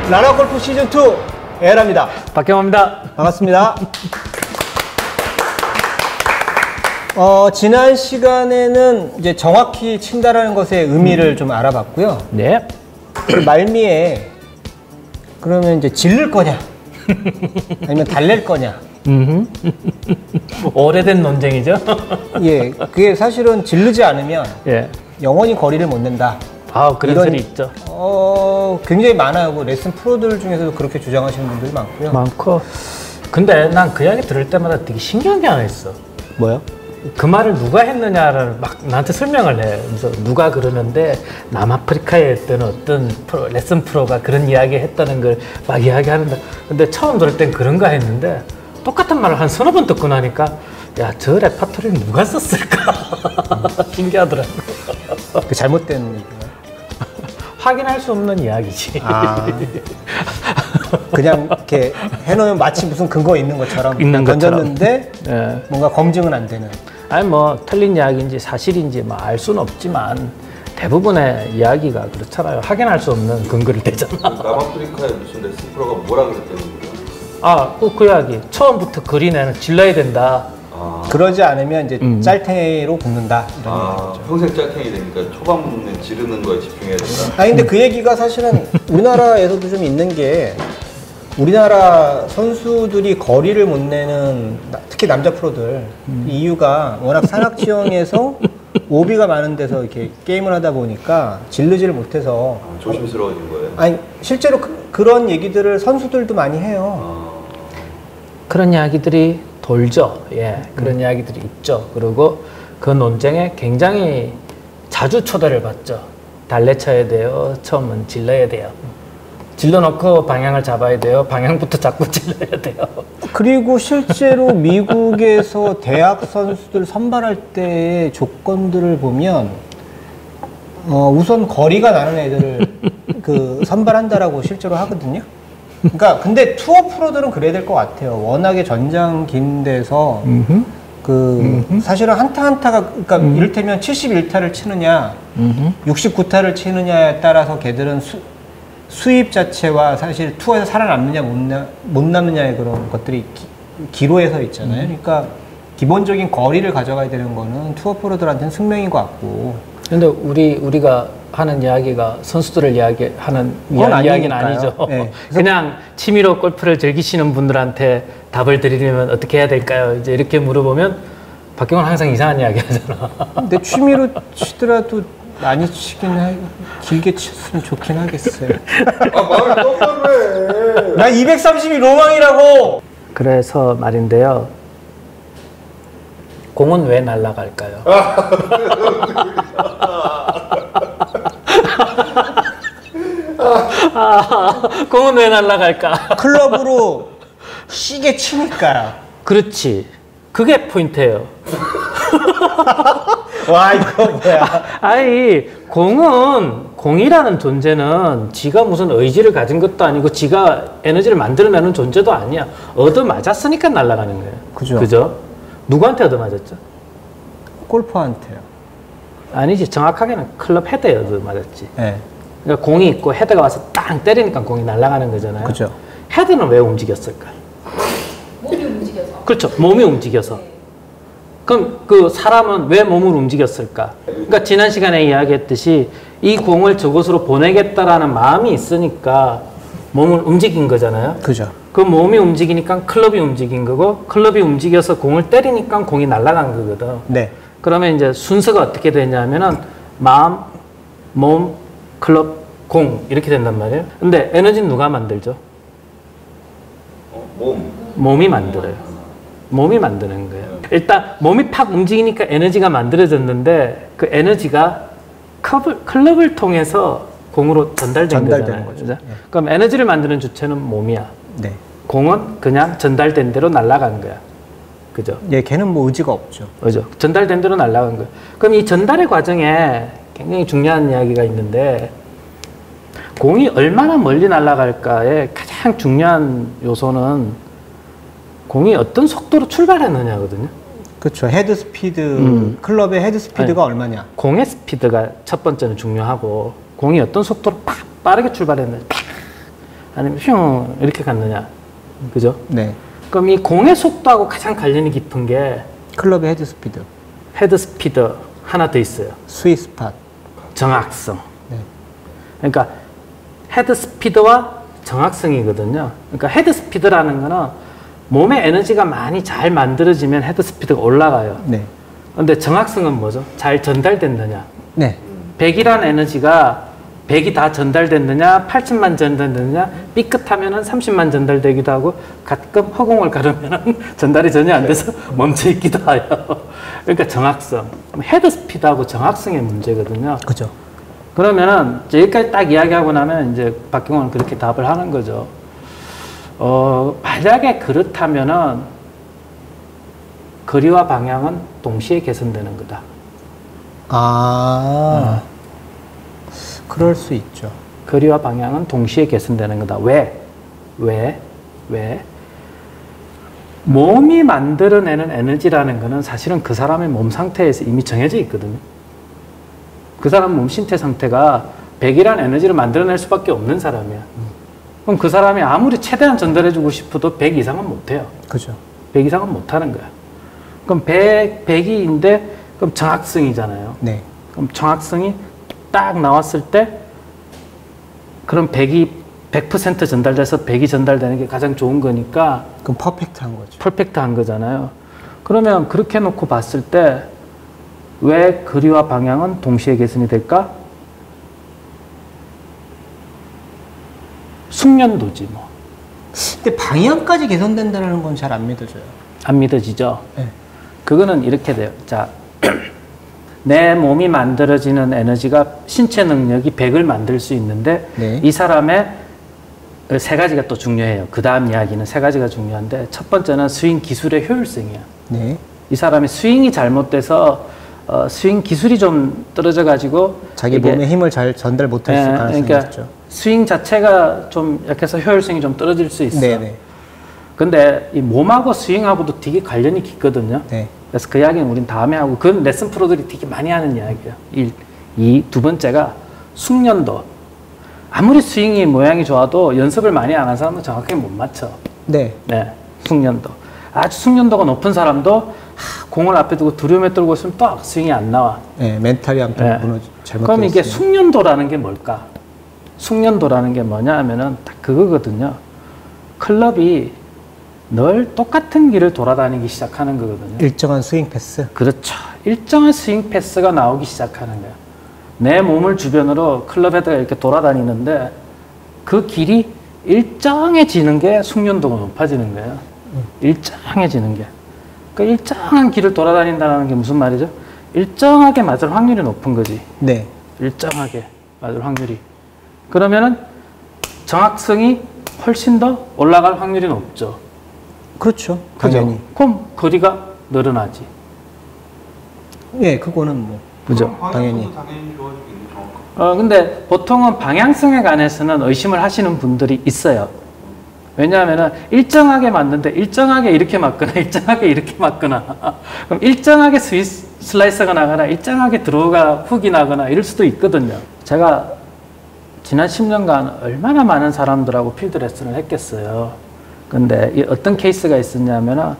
라라골프 시즌2 에라입니다. 박경호입니다. 반갑습니다. 지난 시간에는 이제 정확히 친다라는 것의 의미를 좀 알아봤고요. 네. 그 말미에 그러면 이제 질를 거냐 아니면 달랠 거냐. 오래된 논쟁이죠. 예, 그게 사실은 질르지 않으면 예. 영원히 거리를 못 낸다. 아, 그런 소리 있죠. 굉장히 많아요. 뭐 레슨 프로들 중에서도 그렇게 주장하시는 분들이 많고요. 많고. 근데 난 그 이야기 들을 때마다 되게 신기한 게 하나 있어. 뭐요? 그 말을 누가 했느냐를 막 나한테 설명을 해. 그래서 누가 그러는데 남아프리카에 있던 어떤 레슨 프로가 그런 이야기 했다는 걸 막 이야기하는데, 근데 처음 들을 땐 그런가 했는데 똑같은 말을 한 서너 번 듣고 나니까 야, 저 레파토리는 누가 썼을까? 신기하더라고. 그 잘못된 얘기가요? 확인할 수 없는 이야기지. 그냥 이렇게 해놓으면 마치 무슨 근거 있는 것처럼 던졌는데 예. 뭔가 검증은 안 되는. 아니 뭐 틀린 이야기인지 사실인지 뭐 알 수는 없지만 대부분의 이야기가 그렇잖아요. 확인할 수 없는 근거를 대잖아. 남아프리카에 무슨 레슨 프로가 뭐라 그랬다는 거예요? 아, 그 이야기. 처음부터 그린에는 질러야 된다. 그러지 않으면 이제 짤탱이로 굽는다. 이런 얘기죠. 평생 짤탱이 되니까 초반에 지르는 거에 집중해야 된다. 아니 근데 그 얘기가 사실은 우리나라에서도 좀 있는 게, 우리나라 선수들이 거리를 못 내는 특히 남자 프로들 이유가 워낙 산악 지형에서 오비가 많은 데서 이렇게 게임을 하다 보니까 질르지를 못해서 조심스러워진 거예요? 아니 실제로 그런 얘기들을 선수들도 많이 해요. 그런 이야기들이 돌죠. 예, 그런 이야기들이 있죠. 그리고 그 논쟁에 굉장히 자주 초대를 받죠. 달래쳐야 돼요. 처음은 질러야 돼요. 질러놓고 방향을 잡아야 돼요. 방향부터 잡고 질러야 돼요. 그리고 실제로 미국에서 대학 선수들 선발할 때의 조건들을 보면 우선 거리가 나는 애들을 그 선발한다라고 실제로 하거든요. 그러니까 근데 투어 프로들은 그래야 될 것 같아요. 워낙에 전장 긴 데서 사실은 한타 한타가, 그러니까 이를테면 71타를 치느냐 69타를 치느냐에 따라서 걔들은 수입 자체와 사실 투어에서 살아남느냐 못 남느냐의 그런 것들이 기로에 있잖아요. 그러니까 기본적인 거리를 가져가야 되는 거는 투어 프로들한테는 숙명인 것 같고. 근데 우리가 하는 이야기가 선수들을 이야기하는 이야기는 아니죠. 네. 그냥 취미로 골프를 즐기시는 분들한테 답을 드리려면 어떻게 해야 될까요? 이제 이렇게 물어보면 박경호는 항상 이상한 이야기 하잖아. 근데 취미로 치더라도 많이 길게 쳤으면 좋긴 하겠어요. 말을 똑바로 해. 나 230이 로망이라고! 그래서 말인데요. 공은 왜 날아갈까요? 공은 왜 날아갈까? 클럽으로 시게 치니까요. 그렇지. 그게 포인트예요. 와, 이거 뭐야. 아니, 공이라는 존재는 지가 무슨 의지를 가진 것도 아니고 지가 에너지를 만들어내는 존재도 아니야. 얻어맞았으니까 날아가는 거예요. 그죠? 누구한테 얻어맞았죠? 골퍼한테요. 아니지. 정확하게는 클럽 헤드에 얻어맞았지. 네. 그러니까 공이 있고 헤드가 와서 땅 때리니까 공이 날아가는 거잖아요. 그죠. 헤드는 왜 움직였을까요? 몸이 움직여서. 그렇죠. 몸이 움직여서. 그럼 그 사람은 왜 몸을 움직였을까? 그러니까 지난 시간에 이야기했듯이 이 공을 저곳으로 보내겠다라는 마음이 있으니까 몸을 움직인 거잖아요. 그죠. 그 몸이 움직이니까 클럽이 움직인 거고, 클럽이 움직여서 공을 때리니까 공이 날아간 거거든. 네. 그러면 이제 순서가 어떻게 되냐면은 마음, 몸, 클럽, 공 이렇게 된단 말이에요. 근데 에너지는 누가 만들죠? 몸이 만들어요. 몸이 만드는 거예요. 일단 몸이 팍 움직이니까 에너지가 만들어졌는데 그 에너지가 클럽을 통해서 공으로 전달되는 거죠. 네. 그럼 에너지를 만드는 주체는 몸이야. 네. 공은 그냥 전달된 대로 날아간 거야. 그죠? 예, 걔는 뭐 의지가 없죠. 그죠? 전달된 대로 날아간 거야. 그럼 이 전달의 과정에 굉장히 중요한 이야기가 있는데, 공이 얼마나 멀리 날아갈까의 가장 중요한 요소는 공이 어떤 속도로 출발했느냐거든요. 그렇죠. 헤드 스피드, 클럽의 헤드 스피드가 아니, 얼마냐. 공의 스피드가 첫 번째는 중요하고, 공이 어떤 속도로 팍 빠르게 출발했는지 팍 아니면 슝 이렇게 갔느냐, 그죠? 네. 그럼 이 공의 속도하고 가장 관련이 깊은 게 클럽의 헤드 스피드, 헤드 스피드 하나 더 있어요. 스윗 스팟. 정확성. 네. 그러니까 헤드 스피드와 정확성이거든요. 그러니까 헤드 스피드라는 거는 몸의 에너지가 많이 잘 만들어지면 헤드 스피드가 올라가요. 네. 근데 정확성은 뭐죠? 잘 전달됐느냐. 네. 100이라는 에너지가 100이 다 전달됐느냐, 80만 전달됐느냐, 삐끗하면은 30만 전달되기도 하고, 가끔 허공을 가르면은 전달이 전혀 안 돼서 멈춰 있기도 해요. 그러니까 정확성. 헤드 스피드하고 정확성의 문제거든요. 그죠. 그러면은, 여기까지 딱 이야기하고 나면 이제 박경호는 그렇게 답을 하는 거죠. 만약에 그렇다면은, 거리와 방향은 동시에 개선되는 거다. 그럴 수 있죠. 거리와 방향은 동시에 개선되는 거다. 왜? 몸이 만들어내는 에너지라는 거는 사실은 그 사람의 몸 상태에서 이미 정해져 있거든요. 그 사람 몸 신체 상태가 100이라는 에너지를 만들어낼 수밖에 없는 사람이야. 그럼 그 사람이 아무리 최대한 전달해주고 싶어도 100 이상은 못해요. 그죠. 100 이상은 못하는 거야. 그럼 100이인데 그럼 정확성이잖아요. 네. 그럼 정확성이 딱 나왔을 때 그럼 100이 100% 전달돼서 100이 전달되는 게 가장 좋은 거니까 그럼 퍼펙트한 거죠. 퍼펙트한 거잖아요. 그러면 그렇게 놓고 봤을 때 왜 거리와 방향은 동시에 개선이 될까? 숙련도지 뭐. 근데 방향까지 개선된다는 건 잘 안 믿어져요. 안 믿어지죠? 네. 그거는 이렇게 돼요. 자, 내 몸이 만들어지는 에너지가 신체 능력이 100을 만들 수 있는데 네. 이 사람의 세 가지가 또 중요해요. 그 다음 이야기는 세 가지가 중요한데 첫 번째는 스윙 기술의 효율성이야. 네. 이 사람이 스윙이 잘못돼서 스윙 기술이 좀 떨어져 가지고 자기 몸에 힘을 잘 전달 못했을 가능성이 그러니까 있죠. 스윙 자체가 좀 약해서 효율성이 좀 떨어질 수 있어요. 네네. 근데 이 몸하고 스윙하고도 되게 관련이 깊거든요. 네. 그래서 그 이야기는 우린 다음에 하고 그건 레슨 프로들이 되게 많이 하는 이야기예요. 두 번째가 숙련도. 아무리 스윙이 모양이 좋아도 연습을 많이 안 한 사람은 정확하게 못 맞춰. 네. 네, 숙련도. 아주 숙련도가 높은 사람도 공을 앞에 두고 두려움에 떨고 있으면 또 스윙이 안 나와. 네. 멘탈이 한번 네. 잘못됐어요. 그럼 이게 숙련도라는 게 뭘까? 숙련도라는 게 뭐냐 하면은 딱 그거거든요. 클럽이 늘 똑같은 길을 돌아다니기 시작하는 거거든요. 일정한 스윙 패스. 그렇죠. 일정한 스윙 패스가 나오기 시작하는 거예요. 내 몸을 주변으로 클럽 헤드가 이렇게 돌아다니는데 그 길이 일정해지는 게 숙련도가 높아지는 거예요. 일정해지는 게. 그 일정한 길을 돌아다닌다는 게 무슨 말이죠? 일정하게 맞을 확률이 높은 거지. 네. 일정하게 맞을 확률이. 그러면은 정확성이 훨씬 더 올라갈 확률이 높죠. 그렇죠. 당연히. 그죠? 그럼 거리가 늘어나지. 예, 그거는 뭐. 그죠? 당연히. 당연히 좋아지겠네, 정확하게. 근데 보통은 방향성에 관해서는 의심을 하시는 분들이 있어요. 왜냐하면 일정하게 맞는데 일정하게 이렇게 맞거나 일정하게 이렇게 맞거나 그럼 일정하게 슬라이스가 나거나 일정하게 들어오가 훅이 나거나 이럴 수도 있거든요. 제가 지난 10년간 얼마나 많은 사람들하고 필드 레슨을 했겠어요. 근데 어떤 케이스가 있었냐면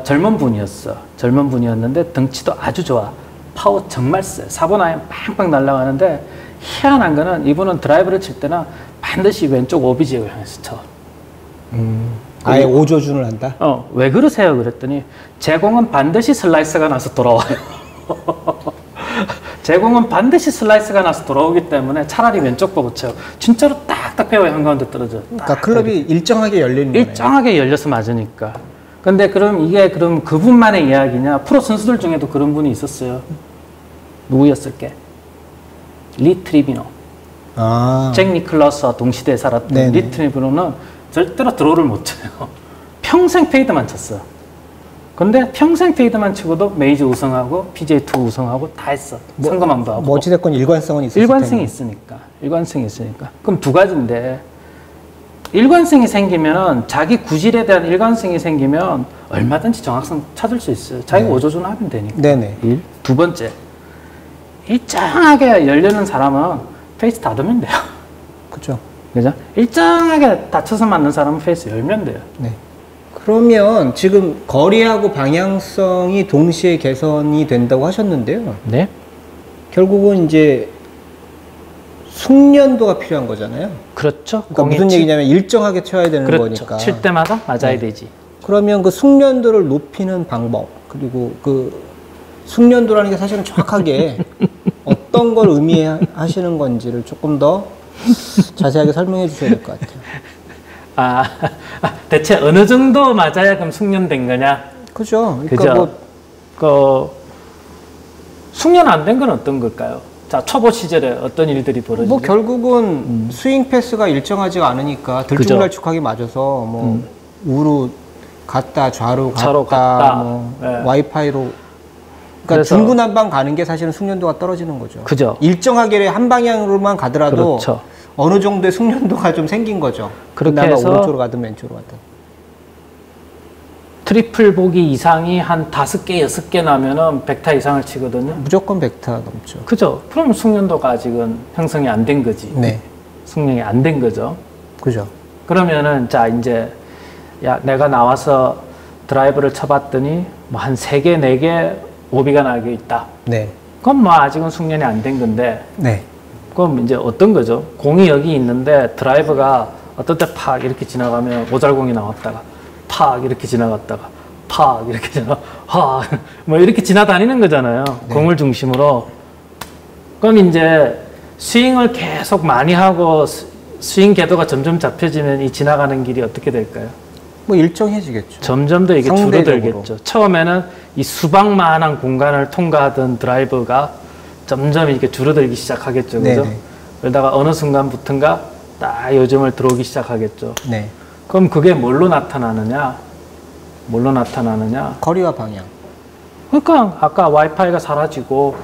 젊은 분이었어. 젊은 분이었는데 덩치도 아주 좋아. 파워 정말 세. 사보나에 빵빵 날아가는데 희한한 거는 이분은 드라이브를 칠 때는 반드시 왼쪽 오비 지역을 향해서 쳐. 아예 오조준을 한다? 왜 그러세요? 그랬더니 제공은 반드시 슬라이스가 나서 돌아와요. 제공은 반드시 슬라이스가 나서 돌아오기 때문에 차라리 왼쪽 보고 쳐요. 진짜로 딱딱 페어웨이 한가운데 떨어져. 그러니까 클럽이 일정하게 열리는 거네요. 일정하게 열려서 맞으니까. 근데 그럼 이게 그럼 그분만의 이야기냐? 프로 선수들 중에도 그런 분이 있었어요. 누구였을게? 리 트리비노. 잭 니클라스와 동시대에 살았던 네네. 리 트리비노는 절대로 드로우를 못 쳐요. 평생 페이드만 쳤어. 근데 평생 페이드만 치고도 메이저 우승하고 PGA 투어 우승하고 다 했어. 상금왕도 하고. 뭐 어찌됐건 일관성은 있었을 일관성이 텐데. 일관성이 있으니까. 그럼 두 가지인데 일관성이 생기면은 자기 구질에 대한 일관성이 생기면 얼마든지 정확성 찾을 수 있어요. 자기가 오조준 하면 되니까. 네네. 두 번째, 일정하게 열리는 사람은 페이스 닫으면 돼요. 그죠. 그죠? 일정하게 다쳐서 맞는 사람은 페이스 열면 돼요. 네. 그러면 지금 거리하고 방향성이 동시에 개선이 된다고 하셨는데요. 네. 결국은 이제 숙련도가 필요한 거잖아요. 그렇죠. 그러니까 무슨 얘기냐면 일정하게 쳐야 되는 그렇죠. 거니까. 칠 때마다 맞아야 네. 되지. 그러면 그 숙련도를 높이는 방법, 그리고 그 숙련도라는 게 사실은 정확하게 어떤 걸 의미하시는 건지를 조금 더 자세하게 설명해 주셔야 될 것 같아요. 대체 어느 정도 맞아야 그럼 숙련된 거냐? 그죠? 그러니까 그죠? 숙련 안 된 건 어떤 걸까요? 자, 초보 시절에 어떤 일들이 벌어지죠? 뭐 결국은 스윙 패스가 일정하지가 않으니까 들쭉날쭉하게 맞아서 뭐 우로 갔다 좌로 갔다 뭐 네. 와이파이로 그러니까 그래서 중구난방 가는 게 사실은 숙련도가 떨어지는 거죠. 그죠? 일정하게 한 방향으로만 가더라도 그렇죠. 어느 정도의 숙련도가 좀 생긴 거죠. 그렇게 그나마 해서 오른쪽으로 가든 왼쪽으로 가든. 트리플 보기 이상이 한 5개, 6개 나면은 100타 이상을 치거든요. 무조건 100타 넘죠. 그죠? 그럼 숙련도가 아직은 형성이 안 된 거지. 네. 숙련이 안 된 거죠. 그죠. 그러면은 자 이제 야 내가 나와서 드라이브를 쳐봤더니 뭐 한 3개, 4개 오비가 나게 있다. 네. 그럼 뭐 아직은 숙련이 안 된 건데 네. 그럼 이제 어떤 거죠? 공이 여기 있는데 드라이브가 어떤 때 팍 이렇게 지나가면 오잘공이 나왔다가 팍 이렇게 지나갔다가 팍 이렇게 뭐 이렇게 지나다니는 거잖아요. 네. 공을 중심으로. 그럼 이제 스윙을 계속 많이 하고 스윙 궤도가 점점 잡혀지면 이 지나가는 길이 어떻게 될까요? 뭐 일정해지겠죠. 점점 더 이게 상대적으로. 줄어들겠죠. 처음에는 이 수박만한 공간을 통과하던 드라이버가 점점 이렇게 줄어들기 시작하겠죠. 그죠? 네네. 그러다가 어느 순간부터인가 딱 요즘을 들어오기 시작하겠죠. 네. 그럼 그게 뭘로 나타나느냐? 뭘로 나타나느냐? 거리와 방향. 그러니까 아까 와이파이가 사라지고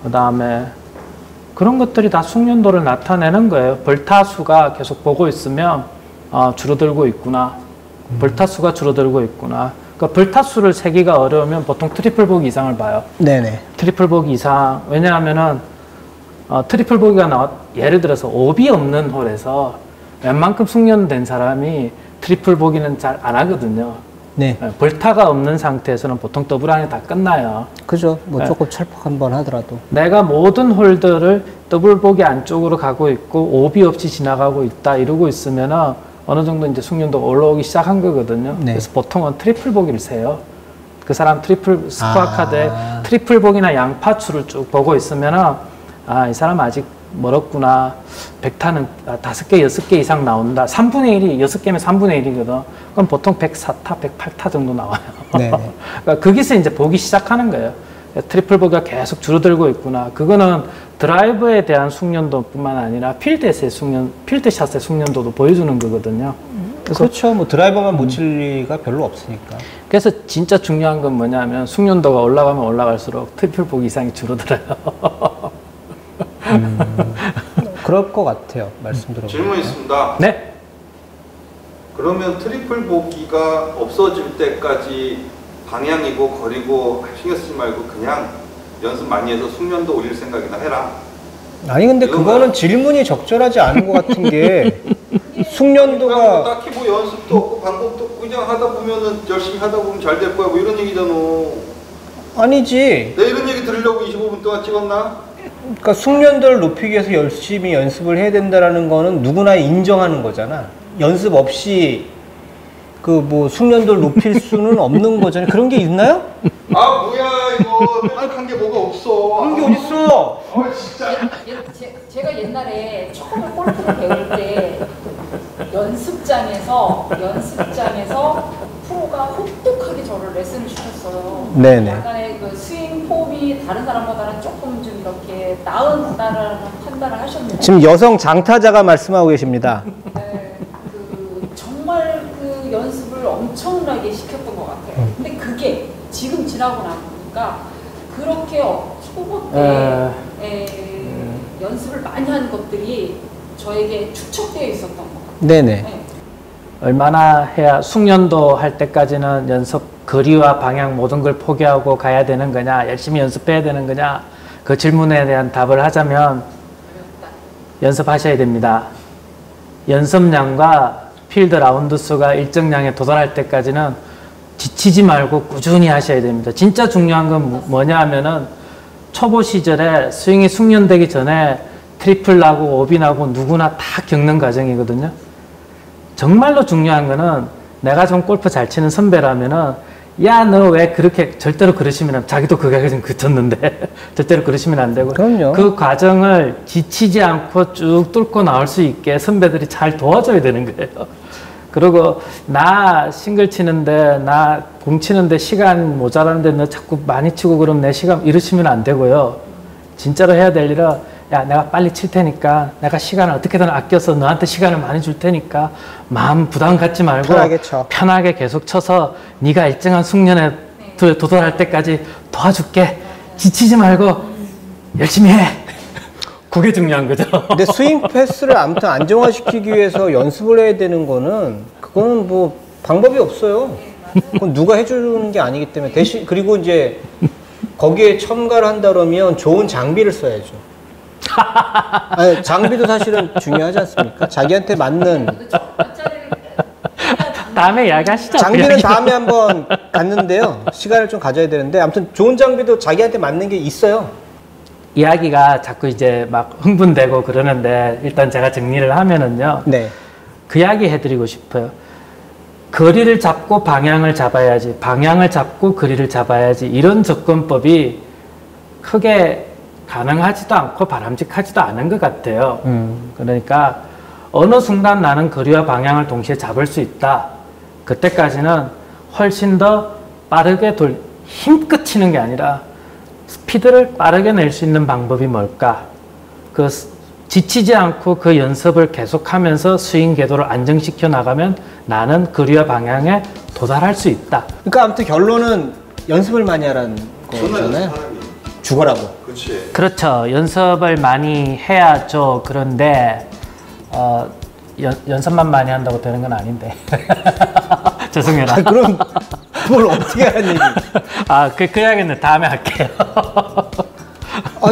그다음에 그런 것들이 다 숙련도를 나타내는 거예요. 벌타수가 계속 보고 있으면 줄어들고 있구나. 벌타수가 줄어들고 있구나. 그러니까 벌타수를 세기가 어려우면 보통 트리플 보기 이상을 봐요. 네네. 트리플 보기 이상. 왜냐하면은 트리플 보기가 예를 들어서 오비 없는 홀에서 웬만큼 숙련된 사람이 트리플 보기는 잘 안 하거든요. 네. 벌타가 없는 상태에서는 보통 더블 안에 다 끝나요. 그죠. 뭐 네. 조금 철퍽 한번 하더라도. 내가 모든 홀들을 더블 보기 안쪽으로 가고 있고 오비 없이 지나가고 있다 이러고 있으면은 어느 정도 이제 숙련도가 올라오기 시작한 거거든요. 네. 그래서 보통은 트리플 보기를 세요. 그 사람 트리플 스코어 아. 카드에 트리플 보기나 양파추를 쭉 보고 있으면은 이 사람 아직 멀었구나. 100타는 5개, 6개 이상 나온다. 3분의 1이 6개면 3분의 1이거든. 그럼 보통 104타, 108타 정도 나와요. 네네. 그러니까 거기서 이제 보기 시작하는 거예요. 트리플 보기가 계속 줄어들고 있구나. 그거는 드라이버에 대한 숙련도뿐만 아니라 필드샷의 숙련도도 보여주는 거거든요. 그렇죠. 뭐 드라이버만 못 칠 리가 별로 없으니까. 그래서 진짜 중요한 건 뭐냐면 숙련도가 올라가면 올라갈수록 트리플 보기 이상이 줄어들어요. 그럴 것 같아요. 말씀 들어보면. 질문 있습니다. 네. 그러면 트리플 보기가 없어질 때까지 방향이고 거리고 신경 쓰지 말고 그냥 연습 많이 해서 숙련도 올릴 생각이나 해라. 아니 근데 그거는 질문이 적절하지 않은 것 같은 게 숙련도가 딱히 뭐 연습도 없고 방법도 없고 그냥 하다 보면은 열심히 하다 보면 잘 될 거야 뭐 이런 얘기잖아. 아니지. 내가 이런 얘기 들으려고 25분 동안 찍었나? 그러니까 숙련도를 높이기 위해서 열심히 연습을 해야 된다라는 거는 누구나 인정하는 거잖아. 연습 없이 그 뭐 숙련도를 높일 수는 없는 거잖아요. 그런 게 있나요? 아 뭐야 이거 뾰족한 게 뭐가 없어. 그런 게 어딨어? 진짜. 제가 옛날에 처음에 골프를 배울 때 연습장에서 프로가 혹독하게 저를 레슨을 시켰어요. 네네. 약간의 그 스윙 폼이 다른 사람보다는 조금 좀 이렇게 나은다라는 판단을 하셨는데 지금 여성 장타자가 말씀하고 계십니다. 네, 정말 그 연습을 엄청나게 시켰던 것 같아요. 근데 그게 지금 지나고 나니까 그렇게 초보 때 연습을 많이 한 것들이 저에게 축적되어 있었던 것 같아요. 네네. 네. 얼마나 해야 숙련도 할 때까지는 연습 거리와 방향 모든 걸 포기하고 가야 되는 거냐, 열심히 연습해야 되는 거냐, 그 질문에 대한 답을 하자면 연습하셔야 됩니다. 연습량과 필드 라운드 수가 일정량에 도달할 때까지는 지치지 말고 꾸준히 하셔야 됩니다. 진짜 중요한 건 뭐냐 하면은 초보 시절에 스윙이 숙련되기 전에 트리플 나고 오비 나고 누구나 다 겪는 과정이거든요. 정말로 중요한 거는 내가 좀 골프 잘 치는 선배라면은 야, 너 왜 그렇게 절대로 그러시면 자기도 그게 좀 그쳤는데 절대로 그러시면 안 되고 그럼요. 그 과정을 지치지 않고 쭉 뚫고 나올 수 있게 선배들이 잘 도와줘야 되는 거예요. 그리고 나 싱글 치는데 나 공 치는데 시간 모자라는데 너 자꾸 많이 치고 그러면 내 시간 이러시면 안 되고요. 진짜로 해야 될 일은 야, 내가 빨리 칠 테니까 내가 시간을 어떻게든 아껴서 너한테 시간을 많이 줄 테니까 마음 부담 갖지 말고 편하게 쳐. 편하게 계속 쳐서 네가 일정한 숙련에 도달할 때까지 도와줄게. 지치지 말고 열심히 해. 그게 중요한 거죠. 근데 스윙 패스를 아무튼 안정화시키기 위해서 연습을 해야 되는 거는 그거는 뭐 방법이 없어요. 그건 누가 해주는 게 아니기 때문에 대신 그리고 이제 거기에 첨가를 한다 그러면 좋은 장비를 써야죠. 아니, 장비도 사실은 중요하지 않습니까? 자기한테 맞는 다음에 이야기하시죠. 장비는 다음에 한번 갖는데요. 시간을 좀 가져야 되는데 아무튼 좋은 장비도 자기한테 맞는 게 있어요. 이야기가 자꾸 이제 막 흥분되고 그러는데 일단 제가 정리를 하면은요. 네. 그 이야기 해드리고 싶어요. 거리를 잡고 방향을 잡아야지, 방향을 잡고 거리를 잡아야지, 이런 접근법이 크게 가능하지도 않고 바람직하지도 않은 것 같아요. 그러니까 어느 순간 나는 거리와 방향을 동시에 잡을 수 있다. 그때까지는 훨씬 더 빠르게 힘껏 치는 게 아니라 스피드를 빠르게 낼 수 있는 방법이 뭘까? 지치지 않고 그 연습을 계속하면서 스윙 궤도를 안정시켜 나가면 나는 거리와 방향에 도달할 수 있다. 그러니까 아무튼 결론은 연습을 많이 하라는 거잖아요. 죽어라고. 그렇지. 그렇죠. 연습을 많이 해야죠. 그런데 연습만 많이 한다고 되는 건 아닌데. 죄송해라. 그럼 뭘 어떻게 하는 얘기? 그 이야기는 다음에 할게요.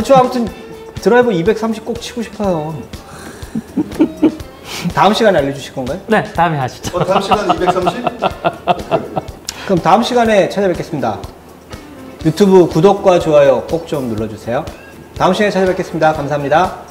저 아무튼 드라이버 230 꼭 치고 싶어요. 다음 시간에 알려주실 건가요? 네, 다음에 하시죠. 다음 시간 230? 그럼 다음 시간에 찾아뵙겠습니다. 유튜브 구독과 좋아요 꼭 좀 눌러주세요. 다음 시간에 찾아뵙겠습니다. 감사합니다.